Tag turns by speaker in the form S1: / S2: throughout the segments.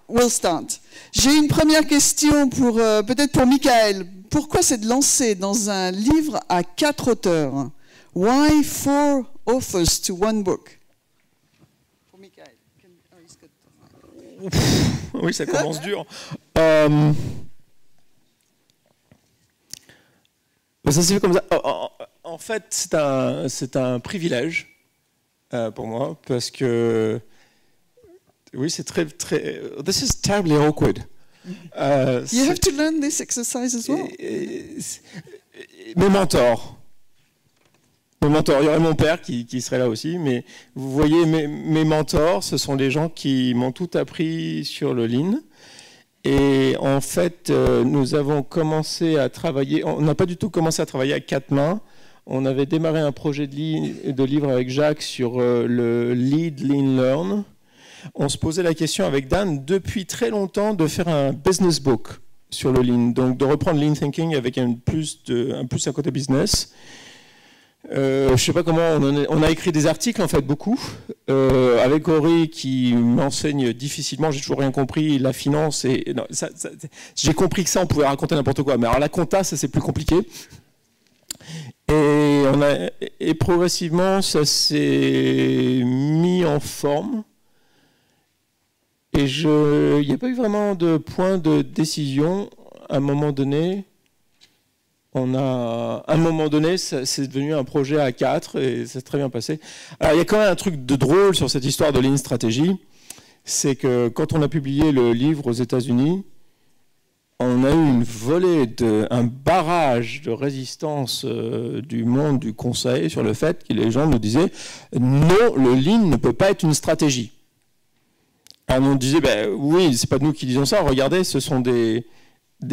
S1: we'll start. J'ai une première question pour peut-être pour Michael. Pourquoi c'est de lancer dans un livre à 4 auteurs? Why 4 authors to one book? Pour Michael.
S2: Oui, ça commence dur. Ça s'est fait comme ça. En fait, c'est un privilège pour moi parce que oui, c'est très. This is terribly awkward.
S1: You have to learn this exercise as well.
S2: Mes mentors. Il y aurait mon père qui serait là aussi, mais vous voyez, mes mentors, ce sont des gens qui m'ont tout appris sur le Lean. Et en fait, nous avons commencé à travailler, on n'a pas du tout commencé à travailler à 4 mains. On avait démarré un projet de livre avec Jacques sur le Lead, Lean, Learn. On se posait la question avec Dan depuis très longtemps de faire un business book sur le Lean, donc de reprendre Lean Thinking avec un plus à côté business. Je ne sais pas comment, on a écrit des articles en fait, beaucoup, avec Ori qui m'enseigne difficilement, j'ai toujours rien compris, la finance, j'ai compris que ça on pouvait raconter n'importe quoi, mais alors la compta ça c'est plus compliqué. Et progressivement ça s'est mis en forme, et il n'y a pas eu vraiment de point de décision à un moment donné. À un moment donné, c'est devenu un projet à 4 et c'est très bien passé. Alors, il y a quand même un truc de drôle sur cette histoire de Lean Strategy, c'est que quand on a publié le livre aux États-Unis, on a eu une volée, un barrage de résistance du monde du conseil sur le fait que les gens nous disaient « Non, le Lean ne peut pas être une stratégie ». Alors on disait ben, « Oui, c'est pas nous qui disons ça, regardez, ce sont des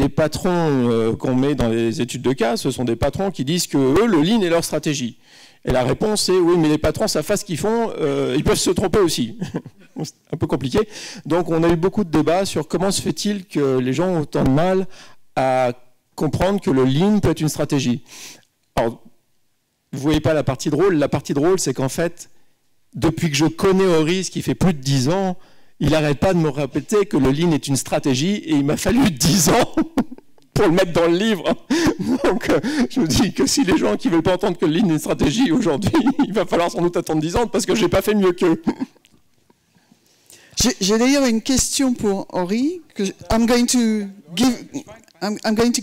S2: patrons qu'on met dans les études de cas, ce sont des patrons qui disent que eux, le Lean est leur stratégie. » Et la réponse est « Oui, mais les patrons savent pas ce qu'ils font, ils peuvent se tromper aussi. » C'est un peu compliqué. Donc on a eu beaucoup de débats sur comment se fait-il que les gens ont autant de mal à comprendre que le Lean peut être une stratégie. Alors, vous voyez pas la partie drôle. La partie drôle, c'est qu'en fait, depuis que je connais Ori, qui fait plus de 10 ans, il n'arrête pas de me répéter que le Lean est une stratégie et il m'a fallu 10 ans pour le mettre dans le livre. Donc je me dis que si les gens qui ne veulent pas entendre que le Lean est une stratégie aujourd'hui, il va falloir sans doute attendre 10 ans parce que je n'ai pas fait mieux qu'eux.
S1: J'ai d'ailleurs une question pour Ori. I'm going to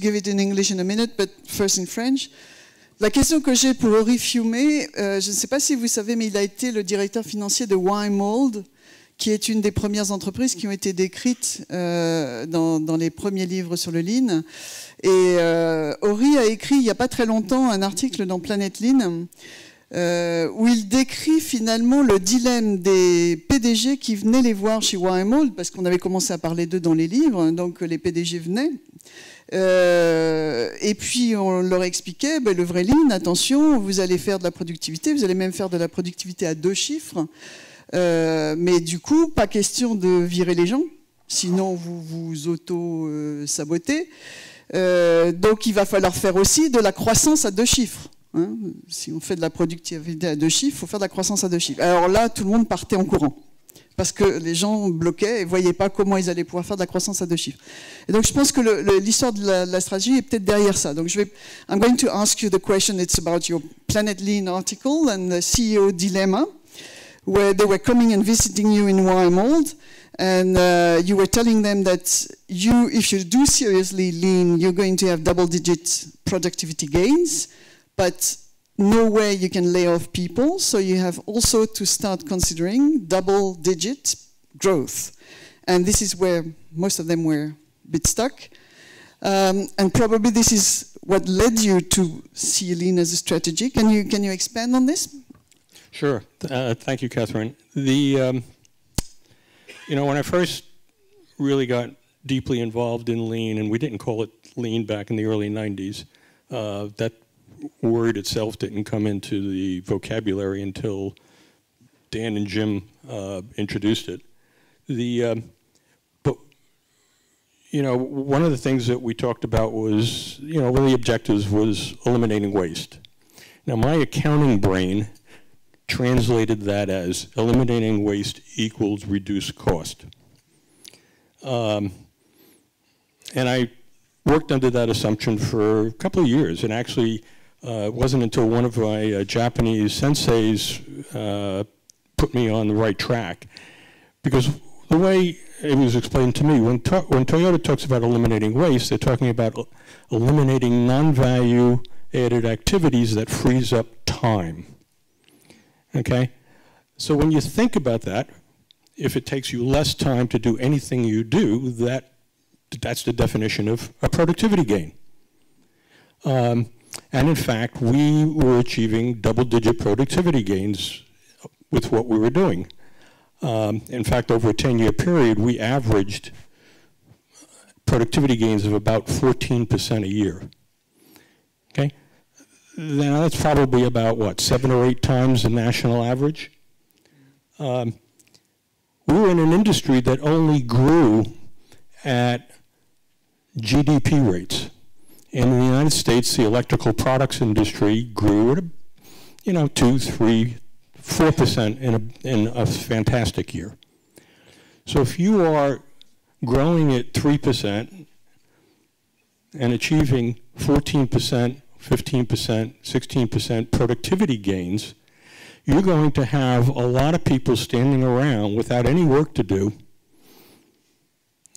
S1: give it in English in a minute, but first in French. La question que j'ai pour Ori Fiume, je ne sais pas si vous savez, mais il a été le directeur financier de Wymold, qui est une des premières entreprises qui ont été décrites dans les premiers livres sur le Lean. Et Ori a écrit il n'y a pas très longtemps un article dans Planet Lean où il décrit finalement le dilemme des PDG qui venaient les voir chez Wymold, parce qu'on avait commencé à parler d'eux dans les livres, donc les PDG venaient. Et puis on leur expliquait, ben, le vrai Lean, attention, vous allez faire de la productivité, vous allez même faire de la productivité à 2 chiffres. Mais du coup, pas question de virer les gens, sinon vous vous auto-sabotez. Donc il va falloir faire aussi de la croissance à 2 chiffres. Hein. Si on fait de la productivité à 2 chiffres, il faut faire de la croissance à 2 chiffres. Alors là, tout le monde partait en courant, parce que les gens bloquaient et ne voyaient pas comment ils allaient pouvoir faire de la croissance à 2 chiffres. Et donc je pense que l'histoire de la stratégie est peut-être derrière ça. Donc I'm going to ask you the question, it's about your Planet Lean article and the CEO dilemma, where they were coming and visiting you in Wymold, and you were telling them that if you do seriously Lean, you're going to have double-digit productivity gains, but no way you can lay off people, so you have also to start considering double-digit growth. And this is where most of them were a bit stuck. And probably this is what led you to see Lean as a strategy. Can you expand on this?
S3: Sure. Thank you, Catherine. You know, when I first really got deeply involved in Lean, and we didn't call it Lean back in the early 90s, that word itself didn't come into the vocabulary until Dan and Jim introduced it. But, you know, one of the things that we talked about was, you know, one of the objectives was eliminating waste. Now, my accounting brain translated that as eliminating waste equals reduced cost. And I worked under that assumption for a couple of years, and actually it wasn't until one of my Japanese senseis put me on the right track. Because the way it was explained to me, when Toyota talks about eliminating waste, they're talking about eliminating non-value added activities that frees up time. Okay? So when you think about that, if it takes you less time to do anything you do, that's the definition of a productivity gain. And in fact, we were achieving double-digit productivity gains with what we were doing. In fact, over a 10-year period, we averaged productivity gains of about 14% a year. Okay? Now that's probably about, what, 7 or 8 times the national average? We were in an industry that only grew at GDP rates. In the United States, the electrical products industry grew at, 2, 3, 4% in a fantastic year. So if you are growing at 3% and achieving 14%, 15%, 16% productivity gains, you're going to have a lot of people standing around without any work to do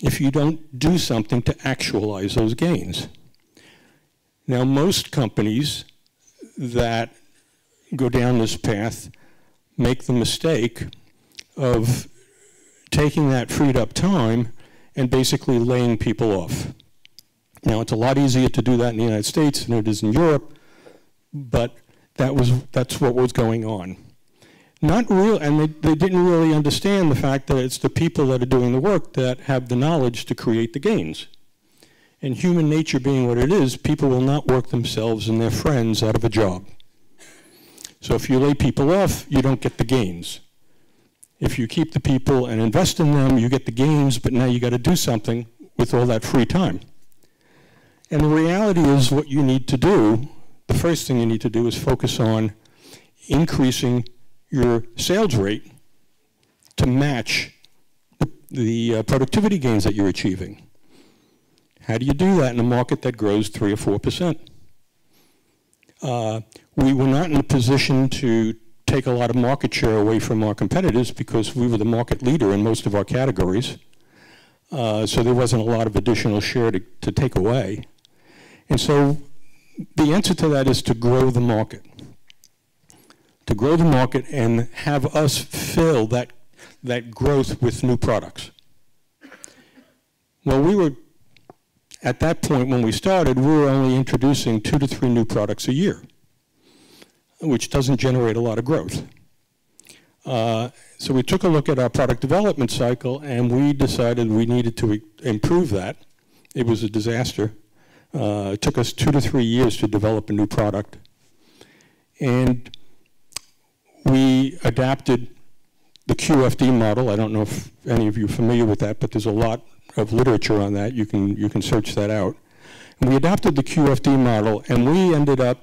S3: if you don't do something to actualize those gains. Now, most companies that go down this path make the mistake of taking that freed up time and basically laying people off. Now, it's a lot easier to do that in the United States than it is in Europe, but that's what was going on. Not real, and they didn't really understand the fact that it's the people that are doing the work that have the knowledge to create the gains. And human nature being what it is, people will not work themselves and their friends out of a job. So if you lay people off, you don't get the gains. If you keep the people and invest in them, you get the gains, but now you got to do something with all that free time. And the reality is what you need to do, the first thing you need to do is focus on increasing your sales rate to match the productivity gains that you're achieving. How do you do that in a market that grows 3 or 4%? We were not in a position to take a lot of market share away from our competitors because we were the market leader in most of our categories. So there wasn't a lot of additional share to take away. And so the answer to that is to grow the market. To grow the market and have us fill that growth with new products. Well, we were, at that point when we started, we were only introducing 2 to 3 new products a year, which doesn't generate a lot of growth. So we took a look at our product development cycle and we decided we needed to improve that. It was a disaster. It took us 2 to 3 years to develop a new product. And we adapted the QFD model. I don't know if any of you are familiar with that, but there's a lot of literature on that. You can search that out. And we adapted the QFD model, and we ended up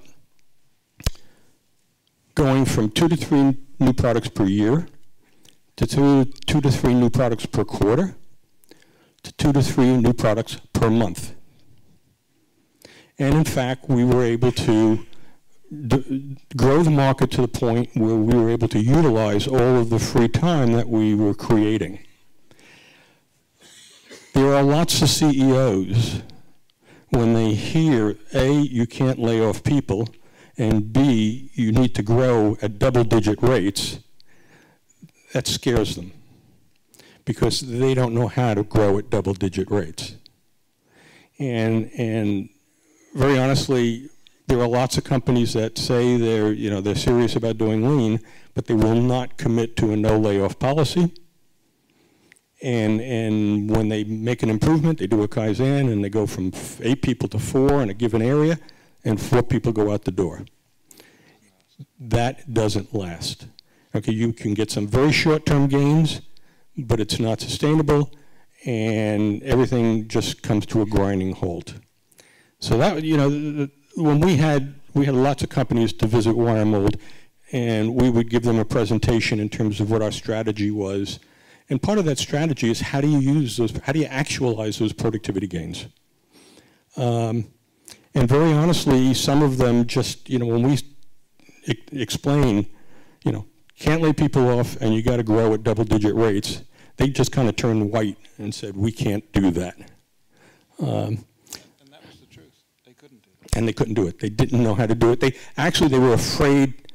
S3: going from 2 to 3 new products per year to 2 to 3 new products per quarter to 2 to 3 new products per month. And in fact, we were able to grow the market to the point where we were able to utilize all of the free time that we were creating. There are lots of CEOs, when they hear, A, you can't lay off people, and B, you need to grow at double-digit rates, that scares them because they don't know how to grow at double-digit rates. And very honestly, there are lots of companies that say they're serious about doing lean, but they will not commit to a no layoff policy. And when they make an improvement, they do a Kaizen and they go from 8 people to 4 in a given area, and 4 people go out the door. That doesn't last. Okay, you can get some very short-term gains, but it's not sustainable, and everything just comes to a grinding halt. So that, when we had lots of companies to visit Wire Mold, and we would give them a presentation in terms of what our strategy was And part of that strategy is how do you use those, how do you actualize those productivity gains? And very honestly, some of them just, you know, when we explain, you know, can't lay people off and you got to grow at double-digit rates, they just kind of turned white and said, we can't do that.
S4: And that was the truth. They couldn't do it.
S3: And they couldn't do it. They didn't know how to do it. They were afraid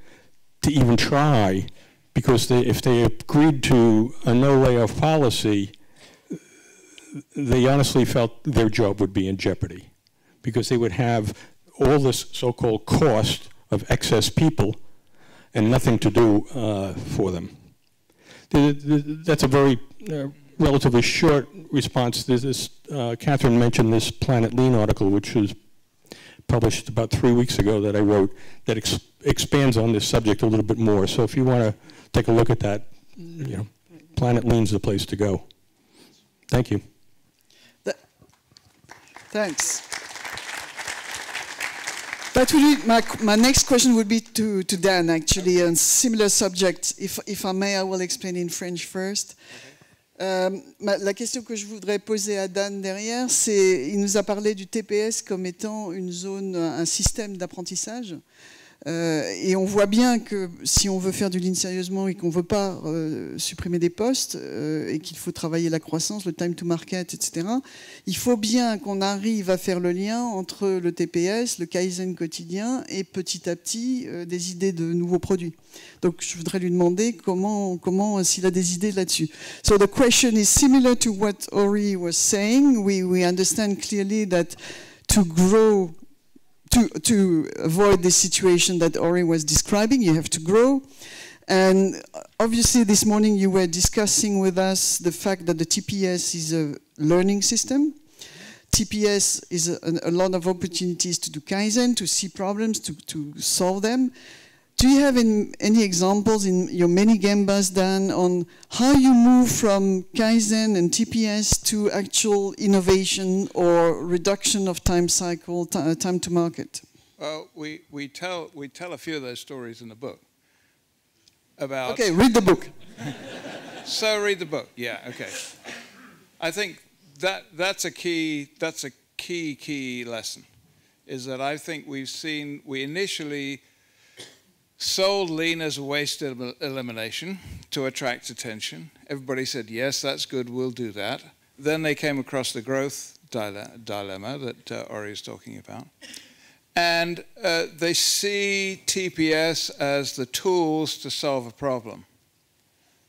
S3: to even try, because if they agreed to a no layoff policy, they honestly felt their job would be in jeopardy, because they would have all this so-called cost of excess people and nothing to do for them. That's a very relatively short response. There's this, Catherine mentioned this Planet Lean article, which was published about 3 weeks ago that I wrote, that expands on this subject a little bit more. So if you want to take a look at that, you know, Planet Lean's the place to go. Thank you.
S1: Thanks. That would be my next question would be to Dan, actually, on similar subject. If I may, I will explain in French first. La question que je voudrais poser à Dan derrière, c'est, il nous a parlé du TPS comme étant une zone, un système d'apprentissage. Et on voit bien que si on veut faire du lean sérieusement et qu'on ne veut pas supprimer des postes et qu'il faut travailler la croissance, le time to market, etc., il faut bien qu'on arrive à faire le lien entre le TPS, le Kaizen quotidien et petit à petit des idées de nouveaux produits. Donc je voudrais lui demander comment s'il a des idées là-dessus. So the question is similar to what Ori was saying. We understand clearly that to grow, to avoid the situation that Ori was describing, you have to grow. And obviously this morning you were discussing with us the fact that the TPS is a learning system. TPS is a lot of opportunities to do Kaizen, to see problems, to solve them. Do you have any examples in your many Gembas, Dan, on how you move from Kaizen and TPS to actual innovation or reduction of time cycle, time to market?
S4: Well, we tell a few of those stories in the book. About.
S1: Okay, read the book.
S4: So read the book. Yeah. Okay. I think that's a key lesson, is that I think we initially sold lean as a waste elimination to attract attention. Everybody said, yes, that's good, we'll do that. Then they came across the growth dilemma that Ori is talking about. And they see TPS as the tools to solve a problem,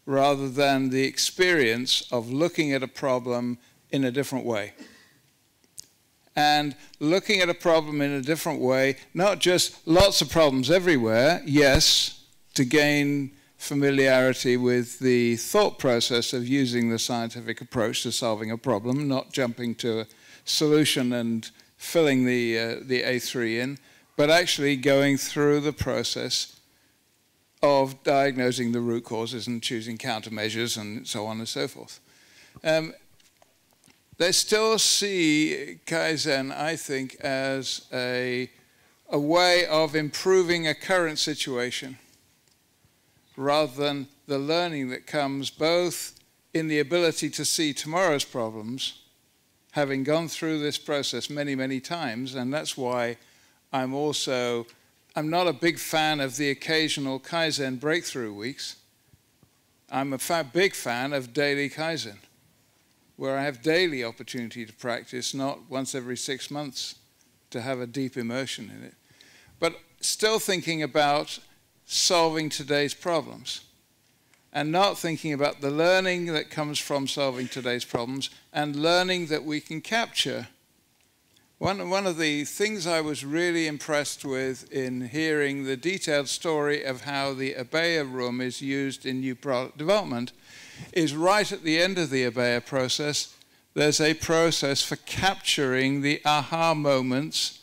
S4: rather than the experience of looking at a problem in a different way. And looking at a problem in a different way, not just lots of problems everywhere, yes, to gain familiarity with the thought process of using the scientific approach to solving a problem, not jumping to a solution and filling the A3 in, but actually going through the process of diagnosing the root causes and choosing countermeasures and so on and so forth. They still see Kaizen, I think, as a way of improving a current situation, rather than the learning that comes both in the ability to see tomorrow's problems, having gone through this process many, many times. And that's why I'm not a big fan of the occasional Kaizen breakthrough weeks. I'm a big fan of daily Kaizen, where I have daily opportunity to practice, not once every 6 months to have a deep immersion in it. But still thinking about solving today's problems and not thinking about the learning that comes from solving today's problems and learning that we can capture. One of the things I was really impressed with in hearing the detailed story of how the Obeya room is used in new product development is right at the end of the Obeya process, there's a process for capturing the aha moments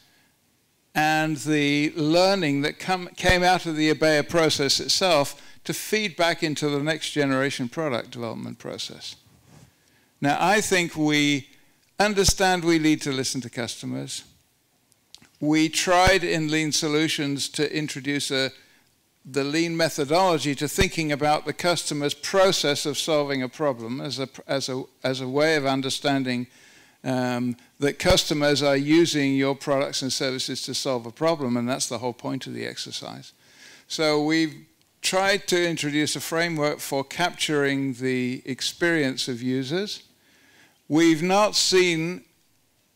S4: and the learning that came out of the Obeya process itself to feed back into the next generation product development process. Now, I think we understand we need to listen to customers. We tried in Lean Solutions to introduce the lean methodology to thinking about the customer's process of solving a problem as a way of understanding that customers are using your products and services to solve a problem, and that's the whole point of the exercise. So we've tried to introduce a framework for capturing the experience of users. We've not seen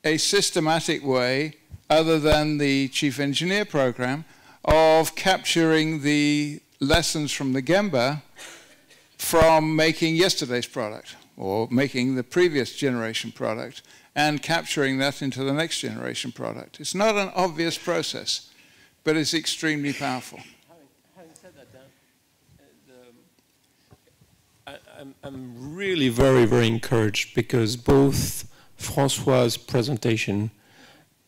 S4: a systematic way, other than the Chief Engineer program, of capturing the lessons from the Gemba from making yesterday's product or making the previous generation product and capturing that into the next generation product. It's not an obvious process, but it's extremely powerful.
S2: Having said that, I'm really very, very encouraged because both François' presentation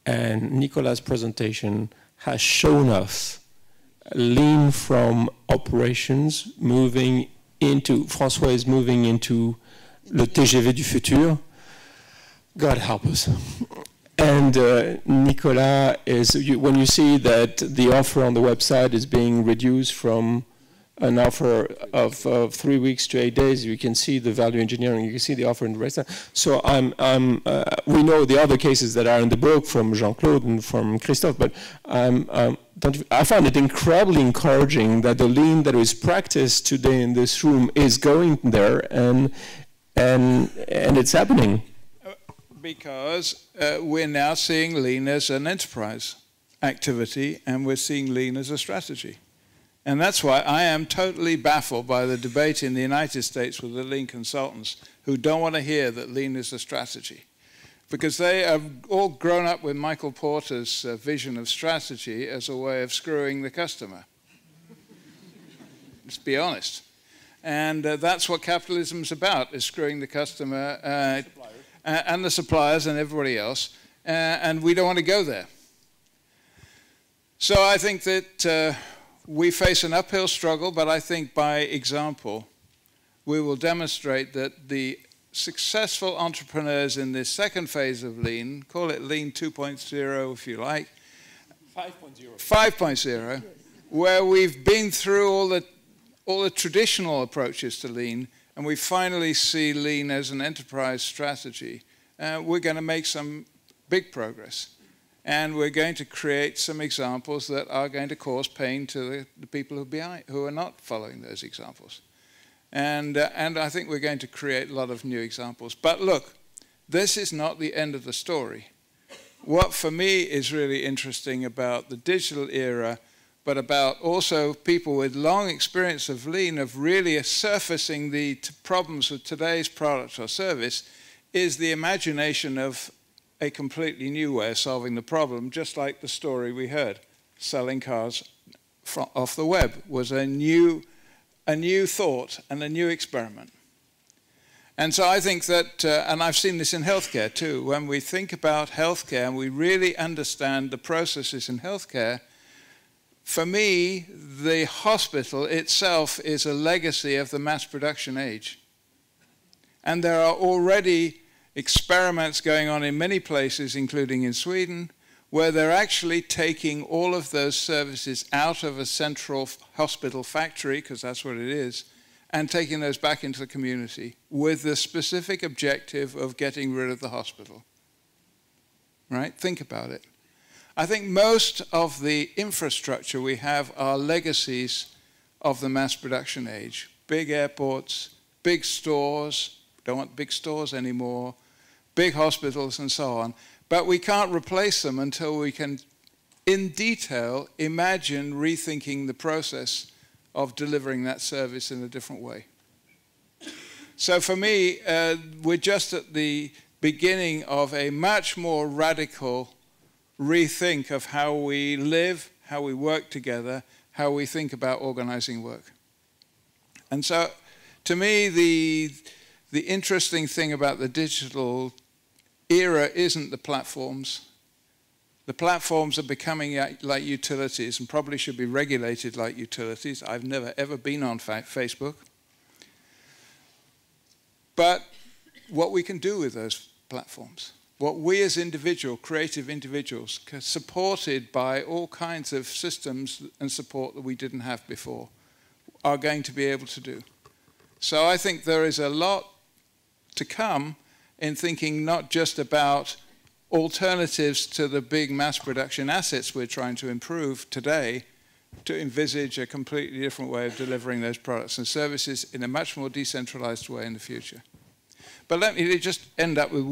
S2: and Nicolas' presentation has shown us lean from operations moving into, François is moving into le TGV du futur. God help us. And Nicolas is, when you see that the offer on the website is being reduced from an offer of 3 weeks to 8 days, you can see the value engineering, you can see the offer in the rest. So we know the other cases that are in the book from Jean-Claude and from Christophe, but I find it incredibly encouraging that the lean that is practiced today in this room is going there and it's happening.
S4: Because we're now seeing lean as an enterprise activity and we're seeing lean as a strategy. And that's why I am totally baffled by the debate in the United States with the lean consultants who don't want to hear that lean is a strategy. Because they have all grown up with Michael Porter's vision of strategy as a way of screwing the customer. Let's be honest. And that's what capitalism's about, is screwing the customer and the suppliers and everybody else. And we don't want to go there. So I think that we face an uphill struggle, but I think by example, we will demonstrate that the successful entrepreneurs in this second phase of lean, call it lean 2.0 if you like, 5.0, where we've been through all the traditional approaches to lean, and we finally see lean as an enterprise strategy. We're going to make some big progress. And we're going to create some examples that are going to cause pain to the people who are not following those examples. And I think we're going to create a lot of new examples. But look, this is not the end of the story. What for me is really interesting about the digital era, but about also people with long experience of lean, of really surfacing the problems with today's product or service, is the imagination of a completely new way of solving the problem, just like the story we heard. Selling cars off the web was a new thought and a new experiment. And so I think that, and I've seen this in healthcare too, when we think about healthcare and we really understand the processes in healthcare, for me, the hospital itself is a legacy of the mass production age. And there are already experiments going on in many places, including in Sweden, where they're actually taking all of those services out of a central hospital factory, because that's what it is, and taking those back into the community with the specific objective of getting rid of the hospital. Right? Think about it. I think most of the infrastructure we have are legacies of the mass production age. Big airports, big stores, don't want big stores anymore, big hospitals and so on. But we can't replace them until we can, in detail, imagine rethinking the process of delivering that service in a different way. So for me, we're just at the beginning of a much more radical rethink of how we live, how we work together, how we think about organizing work. And so, to me, the interesting thing about the digital era isn't the platforms. The platforms are becoming like utilities and probably should be regulated like utilities. I've never ever been on Facebook. But what we can do with those platforms, what we as creative individuals, supported by all kinds of systems and support that we didn't have before, are going to be able to do. So I think there is a lot to come in thinking not just about alternatives to the big mass production assets we're trying to improve today, to envisage a completely different way of delivering those products and services in a much more decentralized way in the future. But let me just end up with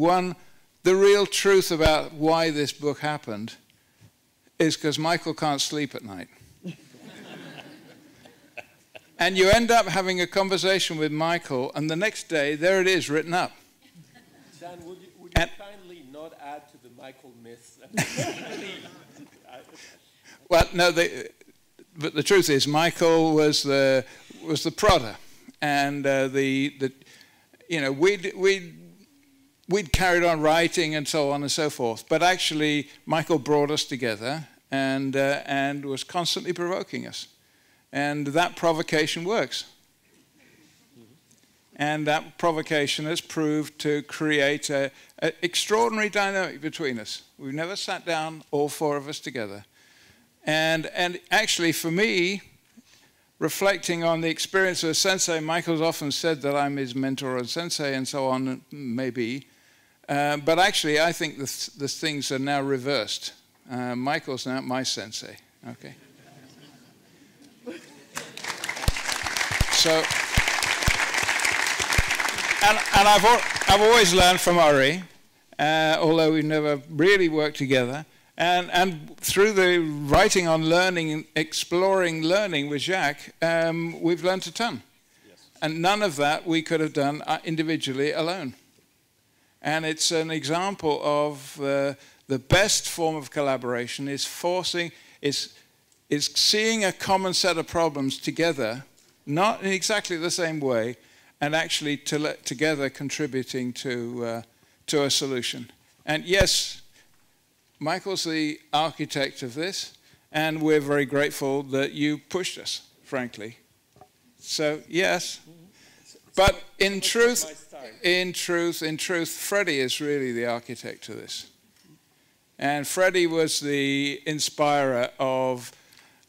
S4: the real truth about why this book happened is because Michael can't sleep at night. And you end up having a conversation with Michael, and the next day, there it is, written up.
S2: Dan, would you kindly not add to the Michael myth?
S4: Well, no, but the truth is, Michael was the prodder, and we'd carried on writing and so on and so forth. But actually, Michael brought us together and was constantly provoking us. And that provocation works. And that provocation has proved to create an extraordinary dynamic between us. We've never sat down, all four of us together. And actually, for me, reflecting on the experience of a sensei, Michael's often said that I'm his mentor and sensei and so on, maybe. But actually, I think the things are now reversed. Michael's now my sensei, okay? So, and I've always learned from Ori, although we've never really worked together. And through the writing on learning and exploring learning with Jacques, we've learned a ton. Yes. And none of that we could have done individually alone. And it's an example of the best form of collaboration is seeing a common set of problems together, not in exactly the same way, and actually together contributing to a solution. And yes, Michael's the architect of this, and we're very grateful that you pushed us, frankly. So yes, but in truth, Freddie is really the architect of this. And Freddie was the inspirer of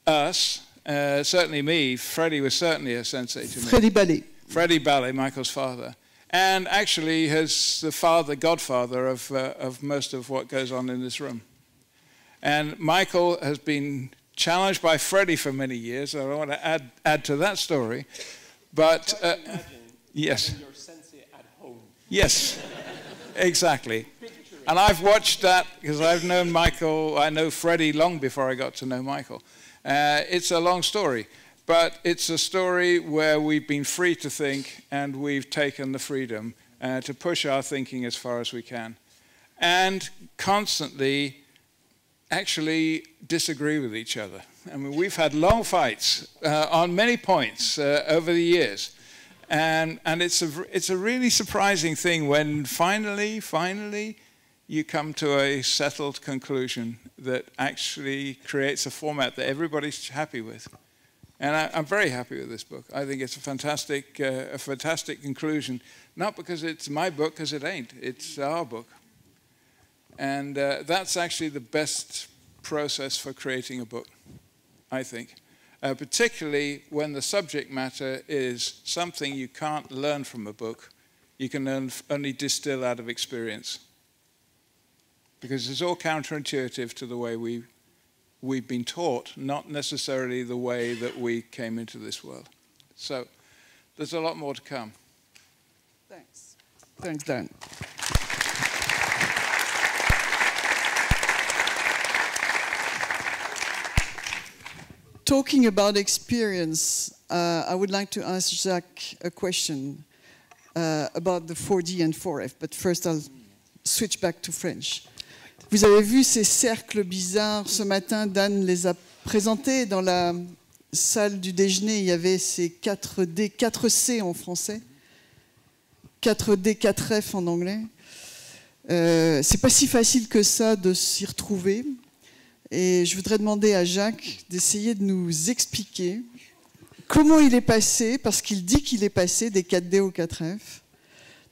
S4: us. Certainly me. Freddie was certainly a sensei to me.
S1: Freddie Ballet.
S4: Freddie Ballet, Michael's father. And actually is the godfather of most of what goes on in this room. And Michael has been challenged by Freddie for many years. I don't want to add to that story. But yes.
S2: Your sensei at home.
S4: Yes, exactly. And I've watched that because I've known Michael, I know Freddie long before I got to know Michael. It's a long story, but it's a story where we've been free to think and we've taken the freedom to push our thinking as far as we can. And constantly actually disagree with each other. I mean, we've had long fights on many points over the years. And it's a really surprising thing when finally you come to a settled conclusion that actually creates a format that everybody's happy with. And I'm very happy with this book. I think it's a fantastic conclusion, not because it's my book, because it ain't. It's our book. And that's actually the best process for creating a book, I think. Particularly when the subject matter is something you can't learn from a book. You can only distill out of experience. Because it's all counterintuitive to the way we've been taught, not necessarily the way that we came into this world. So there's a lot more to come.
S1: Thanks. Thanks, Dan. Talking about experience, I would like to ask Jacques a question about the 4D and 4F, but first I'll switch back to French. Vous avez vu ces cercles bizarres ce matin, Dan les a présentés dans la salle du déjeuner. Il y avait ces 4D, 4C en français, 4D, 4F en anglais. C'est pas si facile que ça de s'y retrouver. Et je voudrais demander à Jacques d'essayer de nous expliquer comment il est passé, parce qu'il dit qu'il est passé des 4D aux 4F,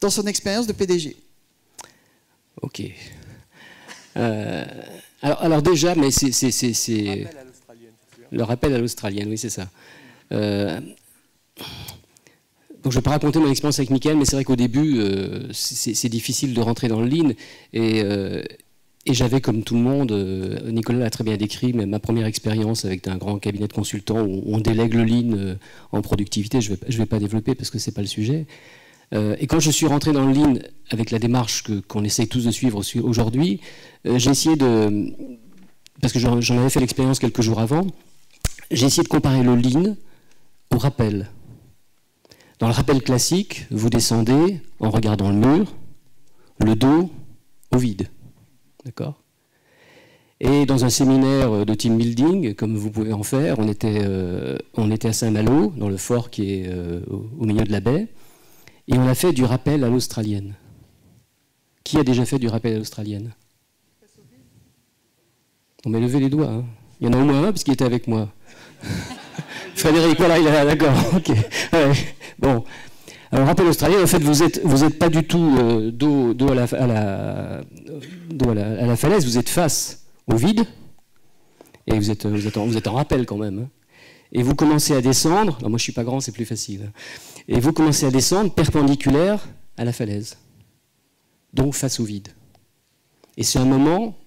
S1: dans son expérience de PDG.
S5: Ok. Alors déjà, mais c'est le rappel à l'australienne, oui, c'est ça. Donc je ne vais pas raconter mon expérience avec Michael, mais c'est vrai qu'au début, c'est difficile de rentrer dans le lean. Et j'avais, comme tout le monde, Nicolas l'a très bien décrit, mais ma première expérience avec un grand cabinet de consultants où on délègue le lean en productivité, je ne vais pas développer parce que ce n'est pas le sujet. Et quand je suis rentré dans le lean avec la démarche qu'on essaye tous de suivre aujourd'hui, j'ai essayé de... Parce que j'en avais fait l'expérience quelques jours avant, j'ai essayé de comparer le lean au rappel. Dans le rappel classique, vous descendez en regardant le mur, le dos au vide. D'accord ? Et dans un séminaire de team building, comme vous pouvez en faire, on était à Saint-Malo, dans le fort qui est au milieu de la baie, et on a fait du rappel à l'australienne. Qui a déjà fait du rappel à l'australienne ? On m'a levé les doigts. Hein. Il y en a au moins un, parce qu'il était avec moi. Frédéric, voilà, il est là, d'accord. Ok. Ouais. Bon. Alors, rappel australien, en fait, vous êtes pas du tout dos à la falaise, vous êtes face au vide, et vous êtes en rappel quand même. Hein. Et vous commencez à descendre, alors moi je suis pas grand, c'est plus facile, et vous commencez à descendre perpendiculaire à la falaise, donc face au vide. Et c'est un moment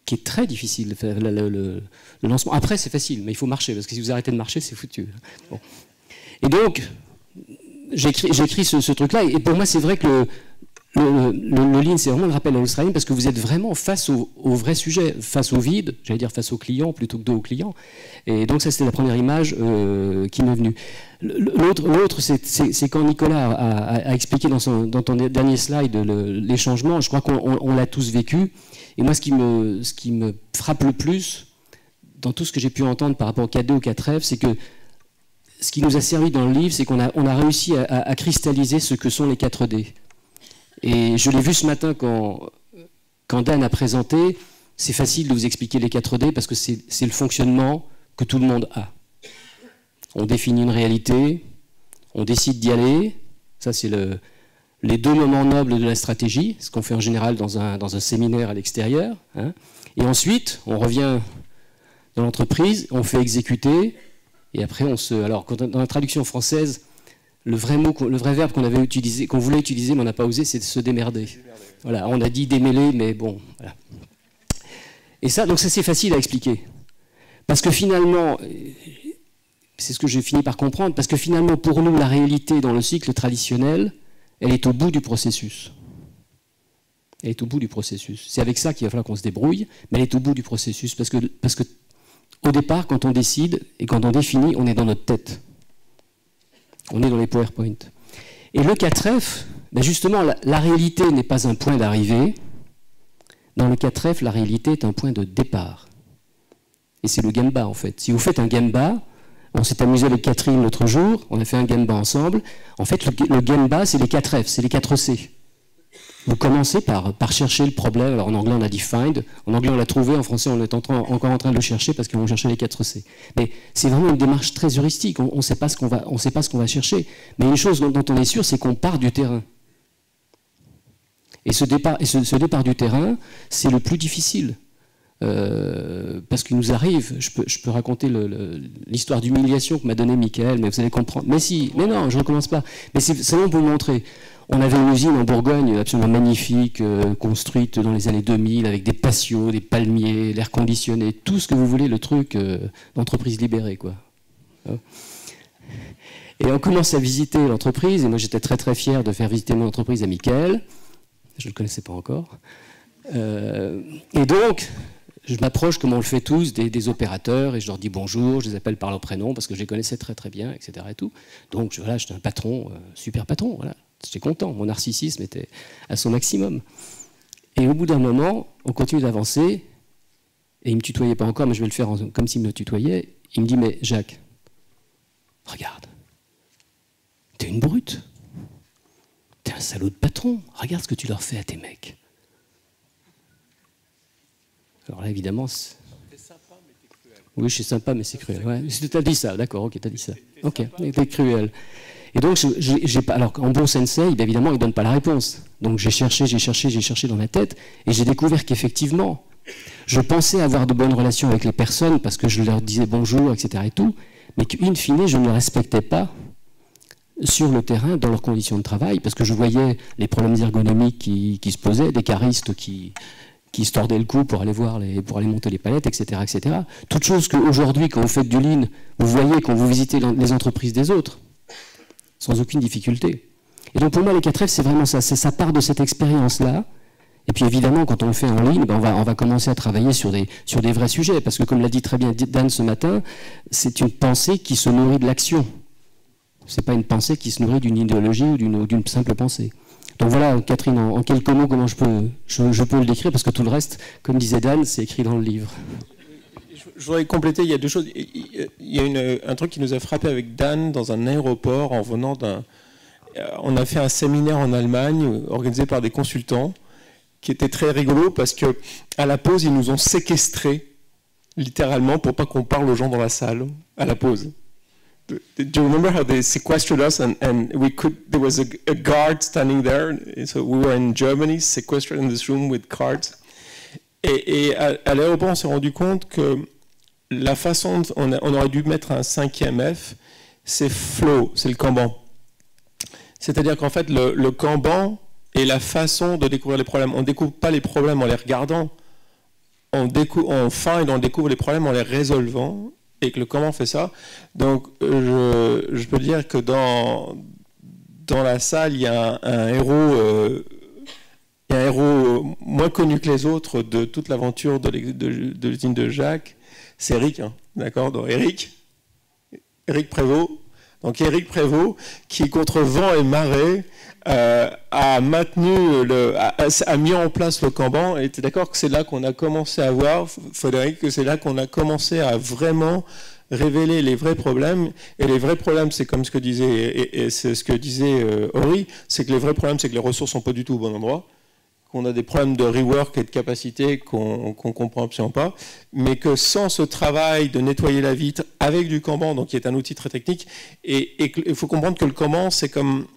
S5: qui est très difficile, le lancement. Après, c'est facile, mais il faut marcher, parce que si vous arrêtez de marcher, c'est foutu. Bon. Et donc, j'écris ce truc-là, et pour moi, c'est vrai que le lean, c'est vraiment le rappel à l'australienne, parce que vous êtes vraiment face au vrai sujet, face au vide, j'allais dire face au client, plutôt que dos au client. Et donc, ça, c'était la première image qui m'est venue. L'autre, c'est quand Nicolas a expliqué dans ton dernier slide les changements, je crois qu'on l'a tous vécu. Et moi, ce qui me frappe le plus, dans tout ce que j'ai pu entendre par rapport au 4D ou 4F, c'est que ce qui nous a servi dans le livre, c'est qu'on a réussi à cristalliser ce que sont les 4D. Et je l'ai vu ce matin quand Dan a présenté, c'est facile de vous expliquer les 4D parce que c'est le fonctionnement que tout le monde a. On définit une réalité, on décide d'y aller, ça c'est les deux moments nobles de la stratégie, ce qu'on fait en général dans un séminaire à l'extérieur. Hein. Et ensuite, on revient dans l'entreprise, on fait exécuter, et après alors dans la traduction française, le vrai verbe qu'on voulait utiliser, mais on n'a pas osé, c'est de se démerder. Voilà, on a dit démêler, mais bon, voilà. Et ça, donc ça c'est facile à expliquer. Parce que finalement, c'est ce que j'ai fini par comprendre, parce que finalement, pour nous, la réalité dans le cycle traditionnel, elle est au bout du processus. Elle est au bout du processus. C'est avec ça qu'il va falloir qu'on se débrouille, mais elle est au bout du processus, parce que au départ, quand on décide et quand on définit, on est dans notre tête. On est dans les PowerPoint. Et le 4F, ben justement, la réalité n'est pas un point d'arrivée. Dans le 4F, la réalité est un point de départ. Et c'est le Gemba, en fait. Si vous faites un Gemba, on s'est amusé avec Catherine l'autre jour, on a fait un Gemba ensemble. En fait, le Gemba, c'est les 4F, c'est les 4C. Vous commencez par chercher le problème. Alors en anglais, on a dit find. En anglais, on l'a trouvé. En français, on est encore en train de le chercher parce qu'on cherchait les 4C. Mais c'est vraiment une démarche très heuristique. On ne sait pas ce qu'on va chercher. Mais une chose dont on est sûr, c'est qu'on part du terrain. Et ce départ du terrain, c'est le plus difficile. Parce qu'il nous arrive, je peux raconter l'histoire d'humiliation que m'a donnée Michael, mais vous allez comprendre. Mais non, je ne recommence pas. Mais c'est seulement pour vous montrer. On avait une usine en Bourgogne absolument magnifique, construite dans les années 2000, avec des patios, des palmiers, l'air conditionné, tout ce que vous voulez, le truc d'entreprise libérée, quoi. Et on commence à visiter l'entreprise, et moi j'étais très très fier de faire visiter mon entreprise à Michael. Je ne le connaissais pas encore. Et donc, je m'approche, comme on le fait tous, des opérateurs, et je leur dis bonjour, je les appelle par leur prénom, parce que je les connaissais très très bien, etc. Et tout. Donc voilà, j'étais un patron, super patron, voilà. J'étais content, mon narcissisme était à son maximum. Et au bout d'un moment, on continue d'avancer, et il ne me tutoyait pas encore, mais je vais le faire comme s'il me tutoyait. Il me dit, mais Jacques, regarde, t'es une brute, t'es un salaud de patron, regarde ce que tu leur fais à tes mecs. Alors là, évidemment, t'es sympa, mais t'es cruel. Oui, je suis sympa, mais c'est cruel. Ouais. T'as dit ça, d'accord, ok, t'as dit ça. Ok, t'es cruel. Et donc, alors qu'en bon sensei, évidemment, il ne donne pas la réponse. Donc j'ai cherché dans ma tête, et j'ai découvert qu'effectivement, je pensais avoir de bonnes relations avec les personnes parce que je leur disais bonjour, etc. et tout, mais qu'in fine, je ne les respectais pas sur le terrain, dans leurs conditions de travail, parce que je voyais les problèmes ergonomiques qui se posaient, des caristes qui se tordaient le cou pour aller monter les palettes, etc., etc. Toutes choses qu'aujourd'hui, quand vous faites du lean, vous voyez quand vous visitez les entreprises des autres, sans aucune difficulté. Et donc pour moi, les 4F, c'est vraiment ça, ça part de cette expérience-là. Et puis évidemment, quand on le fait en ligne, on va commencer à travailler sur des vrais sujets, parce que comme l'a dit très bien Dan ce matin, c'est une pensée qui se nourrit de l'action. Ce n'est pas une pensée qui se nourrit d'une idéologie ou d'une simple pensée. Donc voilà, Catherine, en quelques mots, comment je peux le décrire, parce que tout le reste, comme disait Dan, c'est écrit dans le livre.
S2: Je voudrais compléter, il y a deux choses. Il y a un truc qui nous a frappé avec Dan dans un aéroport en venant d'un... On a fait un séminaire en Allemagne organisé par des consultants qui était très rigolo parce qu'à la pause, ils nous ont séquestrés, littéralement, pour pas qu'on parle aux gens dans la salle, à la pause. Do you remember how they sequestered us and there was a guard standing there, so we were in Germany, sequestered in this room with guards. Et à l'aéroport, on s'est rendu compte que la façon, on aurait dû mettre un 5e F, c'est flow, c'est le Kanban. C'est-à-dire qu'en fait, le Kanban est la façon de découvrir les problèmes. On ne découvre pas les problèmes en les regardant, on find, on découvre les problèmes en les résolvant, et que le Kanban fait ça. Donc, je peux dire que dans la salle, il y a un héros... Il y a un héros moins connu que les autres de toute l'aventure de l'usine de Jacques, c'est Eric, hein, d'accord? Donc Eric Prévost. Donc Eric Prévost, qui contre vent et marée a mis en place le Kanban. Et tu es d'accord que c'est là qu'on a commencé à voir, Frédéric, que c'est là qu'on a commencé à vraiment révéler les vrais problèmes. Et les vrais problèmes, c'est comme ce que disait, et c'est ce que disait Ori, c'est que les vrais problèmes, c'est que les ressources sont pas du tout au bon endroit, qu'on a des problèmes de rework et de capacité qu'on comprend absolument pas, mais que sans ce travail de nettoyer la vitre avec du Kanban, donc qui est un outil très technique, et il faut comprendre que le Kanban, c'est comme...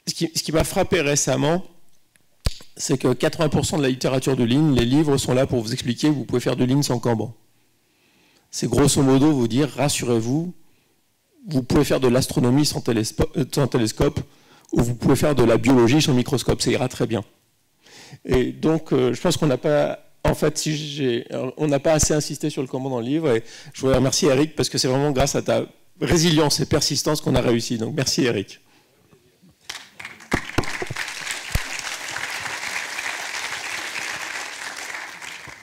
S2: Ce qui m'a frappé récemment, c'est que 80% de la littérature de Lean, les livres sont là pour vous expliquer que vous pouvez faire du Lean sans Kanban. C'est grosso modo vous dire, rassurez-vous, vous pouvez faire de l'astronomie sans télescope, ou vous pouvez faire de la biologie sans microscope, ça ira très bien. Et donc, je pense qu'on n'a pas, en fait, on n'a pas assez insisté sur le Kanban dans le livre, et je voudrais remercier Eric, parce que c'est vraiment grâce à ta résilience et persistance qu'on a réussi. Donc, merci Eric.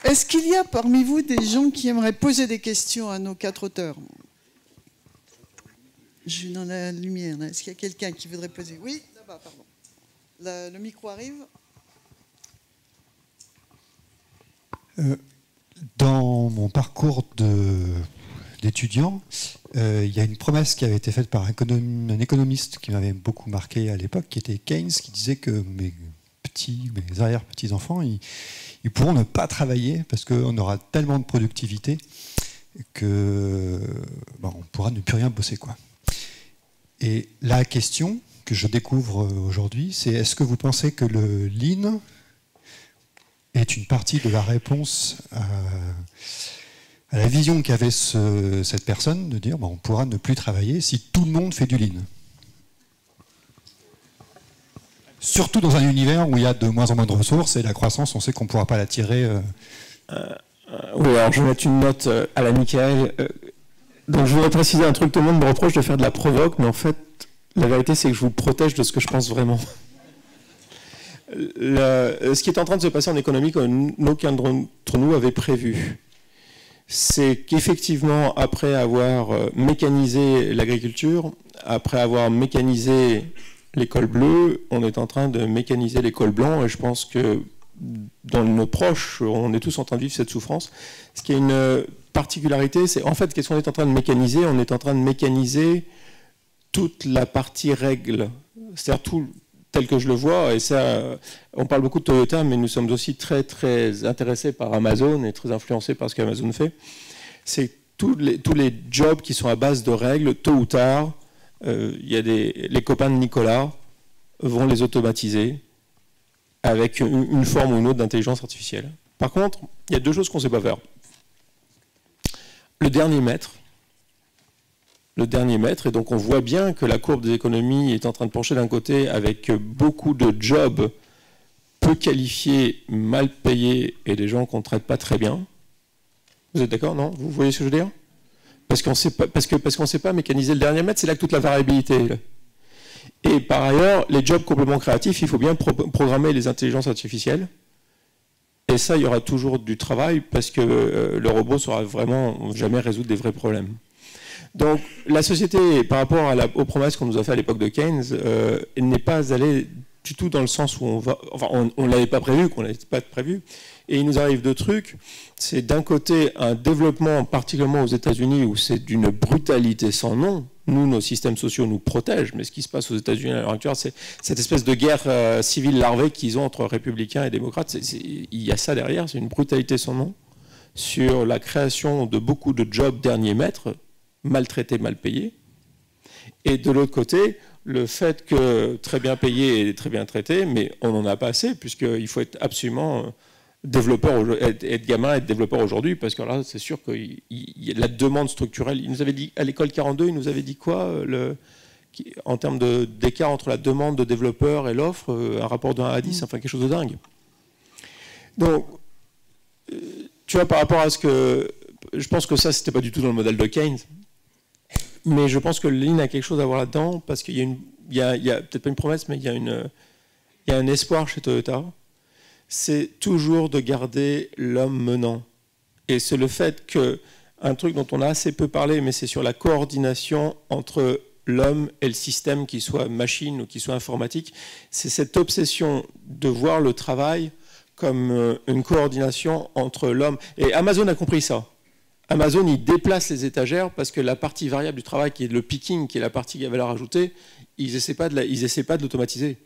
S1: Est-ce qu'il y a parmi vous des gens qui aimeraient poser des questions à nos 4 auteurs ? Je suis dans la lumière. Est-ce qu'il y a quelqu'un qui voudrait poser ? Oui, là-bas, pardon. Le micro arrive.
S6: Dans mon parcours d'étudiant, il y a une promesse qui avait été faite par un économiste qui m'avait beaucoup marqué à l'époque, qui était Keynes, qui disait que mes arrière-petits-enfants, ils pourront ne pas travailler parce qu'on aura tellement de productivité que on pourra ne plus rien bosser, quoi. Et la question que je découvre aujourd'hui, c'est est-ce que vous pensez que le Lean est une partie de la réponse à la vision qu'avait cette personne de dire on pourra ne plus travailler si tout le monde fait du Lean? Surtout dans un univers où il y a de moins en moins de ressources et la croissance, on sait qu'on ne pourra pas la tirer.
S2: Oui, alors je vais mettre une note à la Michael. Donc je voudrais préciser un truc, tout le monde me reproche de faire de la provoque, mais en fait, la vérité c'est que je vous protège de ce que je pense vraiment. Ce qui est en train de se passer en économie, qu'aucun d'entre nous avait prévu, c'est qu'effectivement, après avoir mécanisé l'agriculture, après avoir mécanisé l'école bleue, on est en train de mécaniser l'école blanc, et je pense que dans nos proches, on est tous en train de vivre cette souffrance. Ce qui est une particularité, c'est en fait, qu'est-ce qu'on est en train de mécaniser? On est en train de mécaniser toute la partie règle, c'est-à-dire tout tel que je le vois, et ça, on parle beaucoup de Toyota, mais nous sommes aussi très très intéressés par Amazon et très influencés par ce qu'Amazon fait. C'est tous les jobs qui sont à base de règles, tôt ou tard, les copains de Nicolas vont les automatiser avec une forme ou une autre d'intelligence artificielle. Par contre, il y a deux choses qu'on ne sait pas faire. Le dernier mètre, et donc on voit bien que la courbe des économies est en train de pencher d'un côté avec beaucoup de jobs peu qualifiés, mal payés et des gens qu'on ne traite pas très bien. Vous êtes d'accord, non? Vous voyez ce que je veux dire? Parce qu'on ne sait pas mécaniser le dernier mètre, c'est là que toute la variabilité est. Et par ailleurs, les jobs complètement créatifs, il faut bien programmer les intelligences artificielles. Et ça, il y aura toujours du travail parce que le robot ne saura vraiment jamais résoudre des vrais problèmes. Donc la société, par rapport aux promesses qu'on nous a fait à l'époque de Keynes, n'est pas allée du tout dans le sens où on va... Enfin, on ne l'avait pas prévu, qu'on n'avait pas prévu. Et il nous arrive deux trucs. C'est d'un côté un développement, particulièrement aux États-Unis, où c'est d'une brutalité sans nom. Nous, nos systèmes sociaux nous protègent, mais ce qui se passe aux États-Unis à l'heure actuelle, c'est cette espèce de guerre civile larvée qu'ils ont entre républicains et démocrates. Il y a ça derrière, c'est une brutalité sans nom sur la création de beaucoup de jobs dernier mètre, maltraités, mal payés. Et de l'autre côté, le fait que très bien payé et très bien traité, mais on n'en a pas assez, puisqu'il faut être absolument développeur, être gamin, être développeur aujourd'hui, parce que là, c'est sûr que la demande structurelle, il nous avait dit, à l'école 42, il nous avait dit quoi, en termes d'écart entre la demande de développeurs et l'offre, un rapport de 1 à 10, enfin quelque chose de dingue. Donc, tu vois, par rapport à ce que... Je pense que ça, c'était pas du tout dans le modèle de Keynes, mais je pense que le Lean a quelque chose à voir là-dedans, parce qu'il y a, peut-être pas une promesse, mais il y a un espoir chez Toyota, c'est toujours de garder l'homme menant. Et c'est le fait qu'un truc dont on a assez peu parlé, mais c'est sur la coordination entre l'homme et le système, qu'il soit machine ou qu'il soit informatique, c'est cette obsession de voir le travail comme une coordination entre l'homme. Et Amazon a compris ça. Amazon, il déplace les étagères parce que la partie variable du travail, qui est le picking, qui est la partie à valeur ajoutée, ils n'essaient pas de l'automatiser.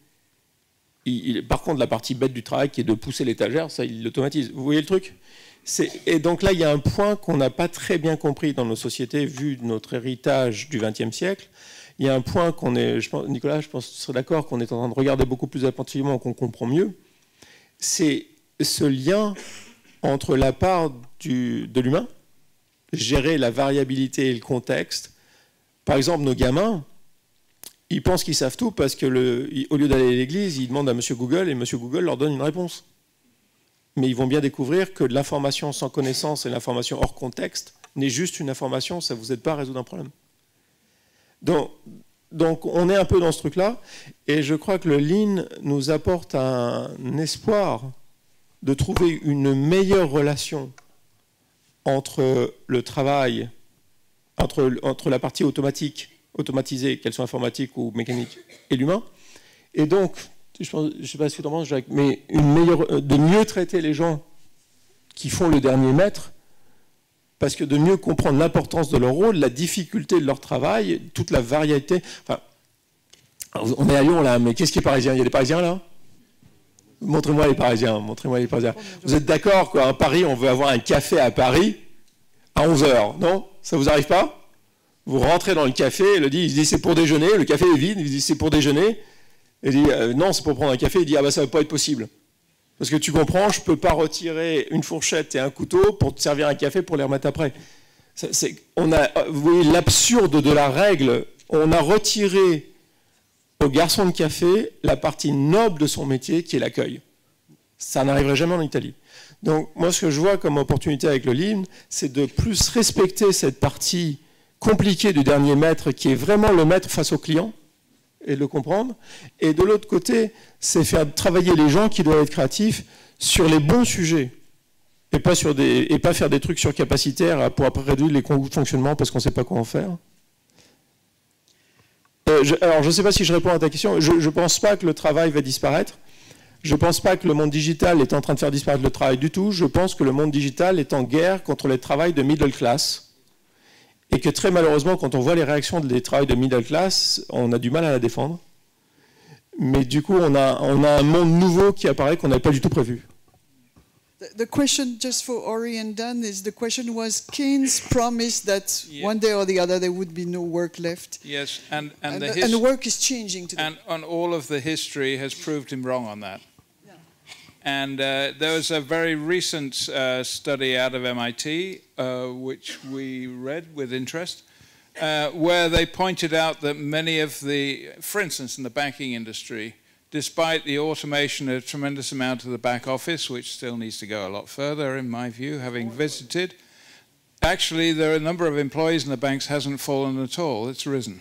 S2: Par contre, la partie bête du travail, qui est de pousser l'étagère, ça, ils l'automatisent. Vous voyez le truc? Et donc là, il y a un point qu'on n'a pas très bien compris dans nos sociétés, vu notre héritage du XXe siècle. Il y a un point qu'on est, Nicolas, je pense que tu serais d'accord, qu'on est en train de regarder beaucoup plus attentivement, qu'on comprend mieux. C'est ce lien entre la part de l'humain, gérer la variabilité et le contexte. Par exemple, nos gamins, ils pensent qu'ils savent tout parce qu'au lieu d'aller à l'église, ils demandent à Monsieur Google et Monsieur Google leur donne une réponse. Mais ils vont bien découvrir que l'information sans connaissance et l'information hors contexte n'est juste une information, ça ne vous aide pas à résoudre un problème. Donc on est un peu dans ce truc-là, et je crois que le Lean nous apporte un espoir de trouver une meilleure relation entre le travail, entre la partie automatisée, qu'elle soit informatique ou mécanique, et l'humain. Et donc, je ne sais pas ce que tu en penses, Jacques, mais de mieux traiter les gens qui font le dernier mètre, parce que de mieux comprendre l'importance de leur rôle, la difficulté de leur travail, toute la variété. Enfin, on est à Lyon là, mais qu'est-ce qui est parisien? Il y a des Parisiens là? Montrez-moi les Parisiens, montrez-moi les Parisiens. Vous êtes d'accord qu'à Paris, on veut avoir un café à Paris à 11h, non? Ça vous arrive pas? Vous rentrez dans le café, il dit c'est pour déjeuner, le café est vide, il dit c'est pour déjeuner. Il dit non, c'est pour prendre un café, il dit ah bah ça va pas être possible. Parce que tu comprends, je ne peux pas retirer une fourchette et un couteau pour te servir un café pour les remettre après. Vous voyez l'absurde de la règle. On a retiré au garçon de café la partie noble de son métier, qui est l'accueil. Ça n'arriverait jamais en Italie. Donc moi, ce que je vois comme opportunité avec le Lean, c'est de plus respecter cette partie compliquée du dernier maître, qui est vraiment le maître face au client, et le comprendre. Et de l'autre côté, c'est faire travailler les gens qui doivent être créatifs sur les bons sujets et pas faire des trucs surcapacitaires pour après réduire les coûts de fonctionnement parce qu'on ne sait pas quoi en faire. Alors, je ne sais pas si je réponds à ta question. Je ne pense pas que le travail va disparaître. Je ne pense pas que le monde digital est en train de faire disparaître le travail du tout. Je pense que le monde digital est en guerre contre le travail de middle class. Et que très malheureusement, quand on voit les réactions des travails de middle class, on a du mal à la défendre. Mais du coup, on a un monde nouveau qui apparaît qu'on n'avait pas du tout prévu.
S1: The question, just for Ori and Dan, is the question was Keynes promised that one day or the other there would be no work left.
S4: Yes,
S1: and the work is changing today.
S4: And all of the history has proved him wrong on that. Yeah. And there was a very recent study out of MIT, which we read with interest, where they pointed out that many of the, for instance, in the banking industry, despite the automation of a tremendous amount of the back office, which still needs to go a lot further, in my view, having visited, actually there are a number of employees in the banks hasn't fallen at all, it's risen.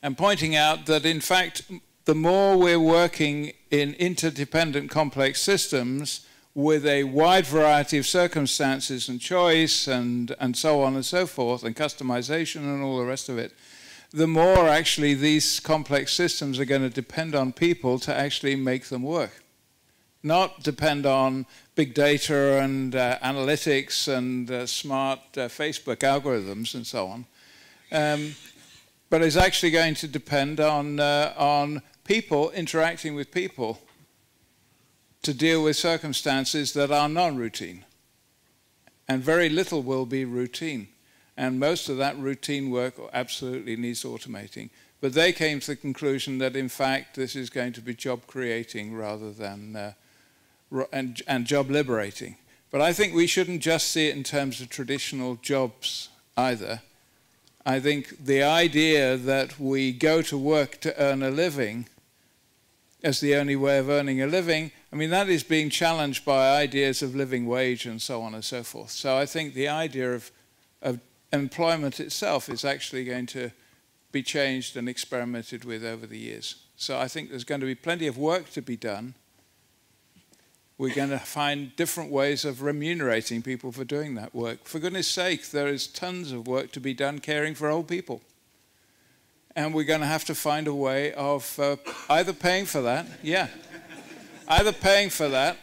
S4: And pointing out that, in fact, the more we're working in interdependent complex systems with a wide variety of circumstances and choice and so on and so forth, and customization and all the rest of it, the more actually these complex systems are going to depend on people to actually make them work. Not depend on big data and analytics and smart Facebook algorithms and so on. But it's actually going to depend on people interacting with people to deal with circumstances that are non-routine. And very little will be routine. And most of that routine work absolutely needs automating. But they came to the conclusion that, in fact, this is going to be job creating rather than, and job liberating. But I think we shouldn't just see it in terms of traditional jobs either. I think the idea that we go to work to earn a living as the only way of earning a living, I mean, that is being challenged by ideas of living wage and so on and so forth. So I think the idea of employment itself is actually going to be changed and experimented with over the years. So I think there's going to be plenty of work to be done. We're going to find different ways of remunerating people for doing that work. For goodness sake, there is tons of work to be done caring for old people. And we're going to have to find a way of either paying for that, either paying for that,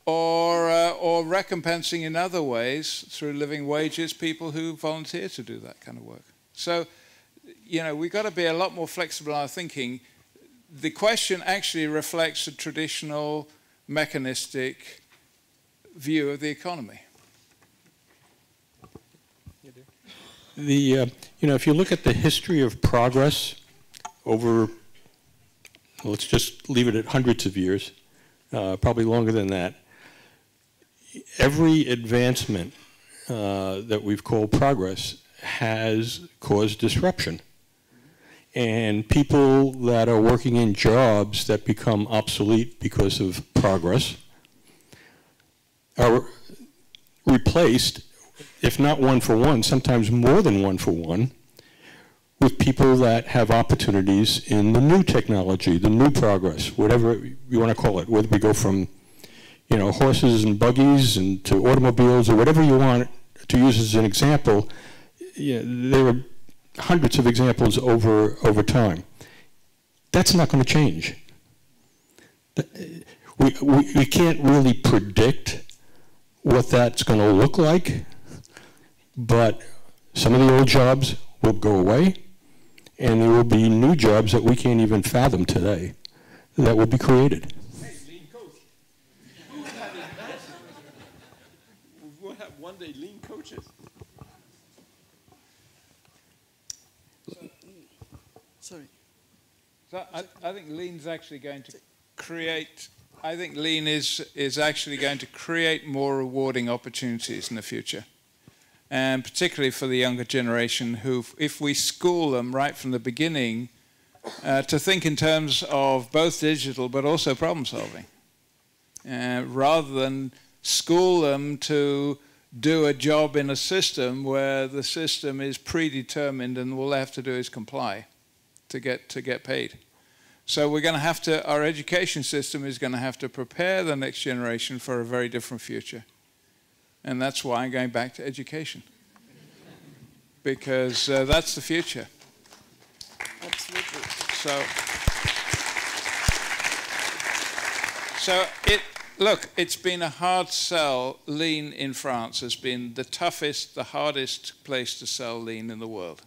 S4: or recompensing in other ways through living wages people who volunteer to do that kind of work. So, you know, we've got to be a lot more flexible in our thinking. The question actually reflects a traditional mechanistic view of the economy.
S3: You know, if you look at the history of progress over, let's just leave it at hundreds of years, probably longer than that, every advancement that we've called progress has caused disruption. And people that are working in jobs that become obsolete because of progress are replaced, if not one for one, sometimes more than one for one, with people that have opportunities in the new technology, the new progress, whatever you want to call it, whether we go from, you know, horses and buggies and to automobiles or whatever you want to use as an example. Yeah, there are hundreds of examples over time. That's not going to change. We can't really predict what that's going to look like, but some of the old jobs will go away, and there will be new jobs that we can't even fathom today that will be created.
S2: Hey, lean coach. We'll have one day lean coaches.
S1: Sorry.
S4: So I think lean's actually going to create, I think lean is actually going to create more rewarding opportunities in the future. And particularly for the younger generation who, if we school them right from the beginning to think in terms of both digital but also problem solving, rather than school them to do a job in a system where the system is predetermined and all they have to do is comply to get paid. So we're going to have to, our education system is going to have to prepare the next generation for a very different future. And that's why I'm going back to education. Because that's the future.
S1: Absolutely.
S4: So look, it's been a hard sell. Lean in France has been the toughest, the hardest place to sell lean in the world.